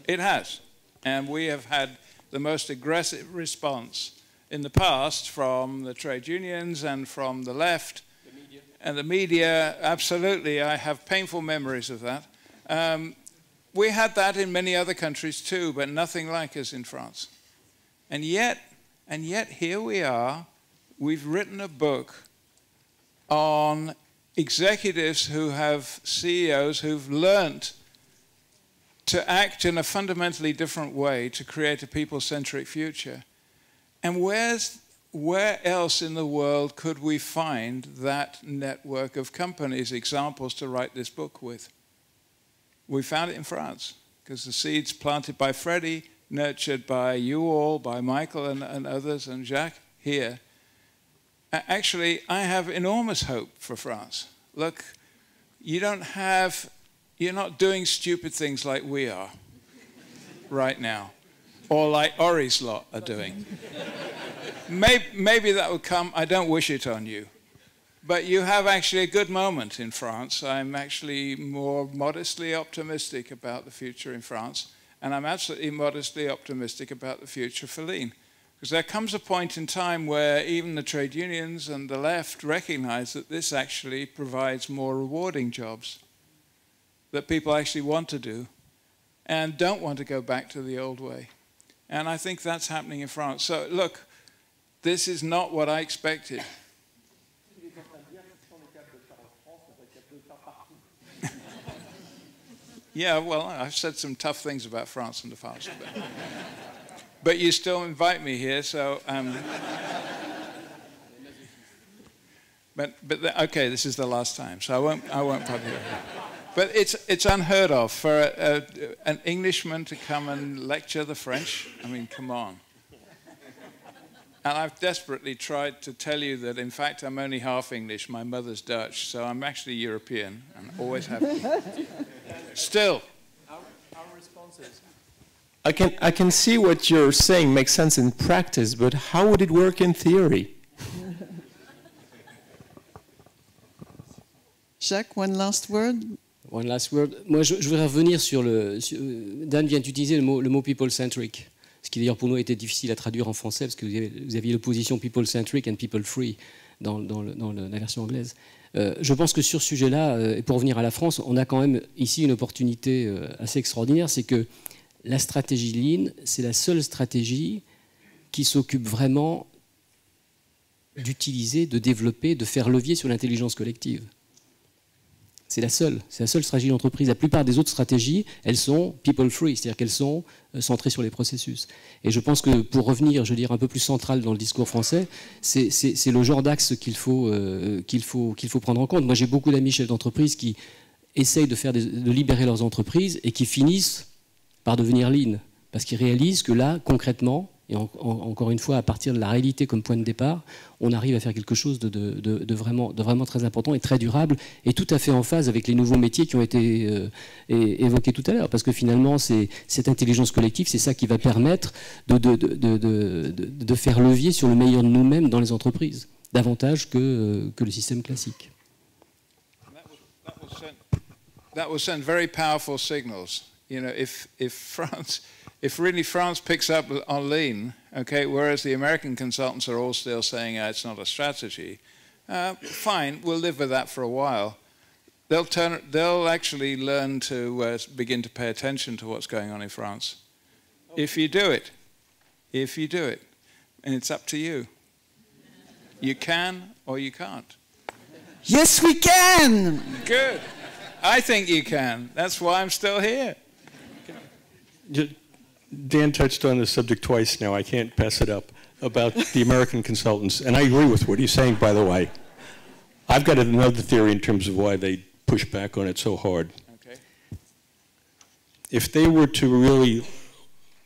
S4: It has. And we have had the most aggressive response in the past from the trade unions and from the left And the media, absolutely, I have painful memories of that. We had that in many other countries too, but nothing like us in France. And yet here we are. We've written a book on executives who have CEOs who've learnt to act in a fundamentally different way to create a people-centric future. And where else in the world could we find that network of companies, examples to write this book with? We found it in France, because the seeds planted by Freddie, nurtured by you all, by Michael and others, and Jacques here. Actually, I have enormous hope for France. Look, you're not doing stupid things like we are right now, or like Ori's lot are doing. Maybe that will come. I don't wish it on you. But you have actually a good moment in France. I'm actually more modestly optimistic about the future in France, and I'm absolutely modestly optimistic about the future for Lean. Because there comes a point in time where even the trade unions and the left recognize that this actually provides more rewarding jobs that people actually want to do and don't want to go back to the old way. And I think that's happening in France. So look, this is not what I expected. Yeah, well, I've said some tough things about France in the past. But you still invite me here, so... okay, this is the last time, so I won't probably... But it's unheard of for an Englishman to come and lecture the French. I mean, come on. And I've desperately tried to tell you that, in fact, I'm only half English. My mother's Dutch, so I'm actually European, and always have been. Still.
S2: Our responses. I can see what you're saying makes sense in practice, but how would it work in theory?
S1: Jacques, one last word.
S5: One last word. Moi, je voudrais revenir sur Dan vient d'utiliser le mot people-centric, ce qui d'ailleurs pour nous était difficile à traduire en français, parce que vous aviez l'opposition people-centric and people-free dans la version anglaise. Je pense que sur ce sujet-là, et pour revenir à la France, on a quand même ici une opportunité assez extraordinaire, c'est que la stratégie Lean, c'est la seule stratégie qui s'occupe vraiment d'utiliser, de développer, de faire levier sur l'intelligence collective. C'est la seule stratégie d'entreprise. La plupart des autres stratégies, elles sont people-free, c'est-à-dire qu'elles sont centrées sur les processus. Et je pense que pour revenir, je veux dire, un peu plus central dans le discours français, c'est le genre d'axe qu'il faut prendre en compte. Moi, j'ai beaucoup d'amis chefs d'entreprise qui essayent de libérer leurs entreprises et qui finissent par devenir lean, parce qu'ils réalisent que là, concrètement, et encore une fois, à partir de la réalité comme point de départ, on arrive à faire quelque chose de vraiment très important et très durable, et tout à fait en phase avec les nouveaux métiers qui ont été évoqués tout à l'heure, parce que finalement, cette intelligence collective, c'est ça qui va permettre de faire levier sur le meilleur de nous-mêmes dans les entreprises, davantage que le système classique.
S4: That will send very powerful signals. You know, if really France picks up on Lean, okay, whereas the American consultants are all still saying it's not a strategy, fine, we'll live with that for a while. They'll actually learn to begin to pay attention to what's going on in France. If you do it, and it's up to you. You can or you can't.
S1: Yes, we can!
S4: Good. I think you can. That's why I'm still here.
S3: Dan touched on this subject twice now. I can't pass it up about the American consultants. And I agree with what he's saying, by the way. I've got another theory in terms of why they push back on it so hard.
S4: Okay.
S3: If they were to really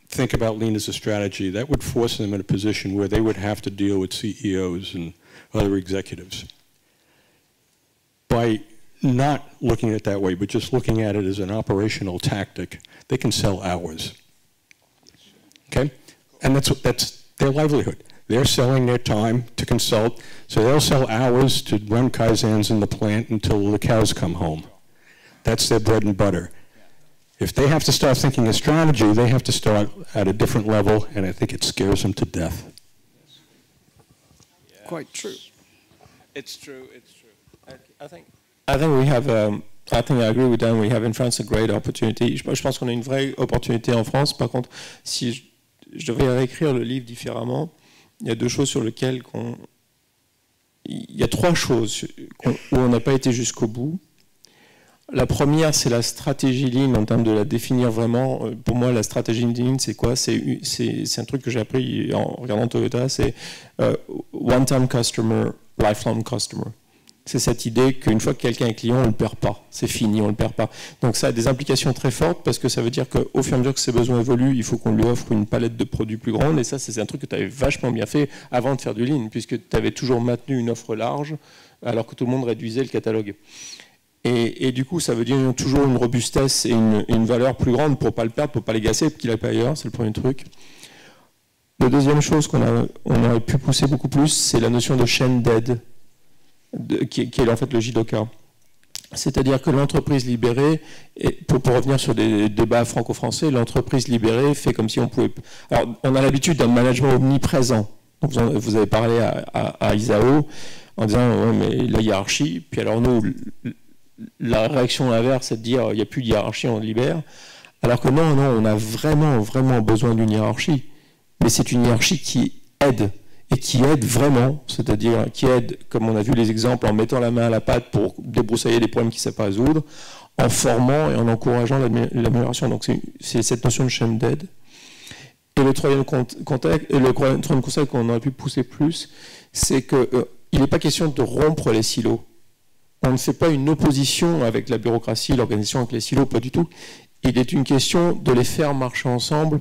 S3: think about Lean as a strategy, that would force them in a position where they would have to deal with CEOs and other executives. By not looking at it that way, but just looking at it as an operational tactic, they can sell hours. Okay? And that's their livelihood. They're selling their time to consult, so they'll sell hours to run Kaizens in the plant until the cows come home. That's their bread and butter. If they have to start thinking a strategy, they have to start at a different level, and I think it scares them to death.
S4: Yeah.
S1: Quite true.
S4: It's true, it's true.
S2: I think I agree with Dan. We have in France a great opportunity. Je pense qu'on a une vraie opportunité en France. Par contre, si je devais réécrire le livre différemment, il y a deux choses sur lesquelles il y a trois choses où on n'a pas été jusqu'au bout. La première, c'est la stratégie Lean en termes de la définir vraiment. Pour moi, la stratégie Lean, c'est quoi? C'est un truc que j'ai appris en regardant Toyota, c'est one-time customer, lifelong customer. C'est cette idée qu'une fois que quelqu'un est client, on ne le perd pas. C'est fini, on ne le perd pas. Donc ça a des implications très fortes parce que ça veut dire qu'au fur et à mesure que ses besoins évoluent, il faut qu'on lui offre une palette de produits plus grande. Et ça, c'est un truc que tu avais vachement bien fait avant de faire du Lean, puisque tu avais toujours maintenu une offre large alors que tout le monde réduisait le catalogue. Et du coup, ça veut dire toujours une robustesse et une valeur plus grande pour ne pas le perdre, pour ne pas les gasser, pour qu'il n'aille pas ailleurs. C'est le premier truc. La deuxième chose qu'on aurait pu pousser beaucoup plus, c'est la notion de chaîne d'aide, qui est en fait le JIDOKA. C'est-à-dire que l'entreprise libérée, pour revenir sur des débats franco-français, l'entreprise libérée fait comme si on pouvait... Alors, on a l'habitude d'un management omniprésent. Donc, vous avez parlé à Isao en disant ouais, mais la hiérarchie, puis alors nous, la réaction inverse, c'est de dire il n'y a plus de hiérarchie, on libère. Alors que non, on a vraiment, vraiment besoin d'une hiérarchie. Mais c'est une hiérarchie qui aide. Et qui aide vraiment, c'est-à-dire qui aide, comme on a vu les exemples, en mettant la main à la pâte pour débroussailler des problèmes qu'il ne sait pas résoudre, en formant et en encourageant l'amélioration. Donc c'est cette notion de chaîne d'aide. Et le troisième conseil qu'on aurait pu pousser plus, c'est qu'il n'est pas question de rompre les silos. On ne fait pas une opposition avec la bureaucratie, l'organisation avec les silos, pas du tout. Il est une question de les faire marcher ensemble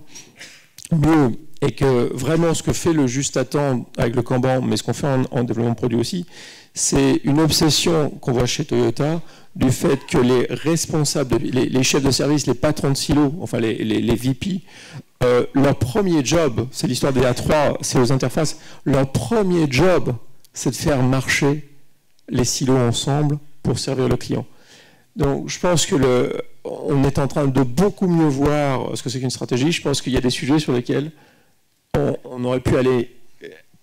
S2: mieux. Et que vraiment ce que fait le juste à temps avec le Kanban, mais ce qu'on fait en développement de produit aussi, c'est une obsession qu'on voit chez Toyota du fait que les responsables, les chefs de service, les patrons de silos, enfin les VP, leur premier job, c'est l'histoire des A3, c'est aux interfaces, leur premier job, c'est de faire marcher les silos ensemble pour servir le client. Donc je pense que on est en train de beaucoup mieux voir ce que c'est qu'une stratégie. Je pense qu'il y a des sujets sur lesquels on aurait pu aller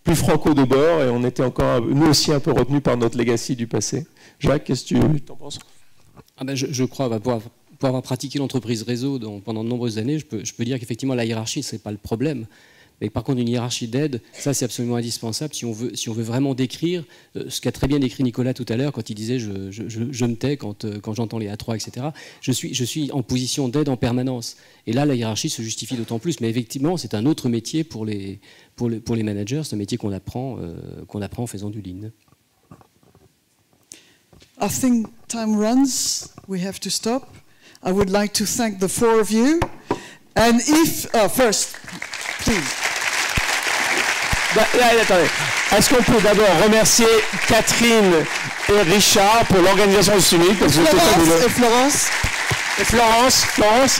S2: plus franco de bord et on était encore, nous aussi, un peu retenus par notre legacy du passé. Jacques, qu'est-ce que tu en penses?
S5: Je crois, pour avoir pratiqué l'entreprise réseau pendant de nombreuses années, je peux dire qu'effectivement la hiérarchie, ce n'est pas le problème. Mais par contre, une hiérarchie d'aide, ça c'est absolument indispensable si on veut vraiment décrire ce qu'a très bien décrit Nicolas tout à l'heure quand il disait je me tais quand j'entends les A3, etc. Je suis en position d'aide en permanence. Et là, la hiérarchie se justifie d'autant plus. Mais effectivement, c'est un autre métier pour les managers, c'est un métier qu'on apprend en faisant du Lean.
S1: I think time runs. We have to stop. I would like to thank the four of you. And first, please.
S2: Attendez. Est-ce qu'on peut d'abord remercier Catherine et Richard pour l'organisation du summit?
S1: Florence.
S2: Et Florence.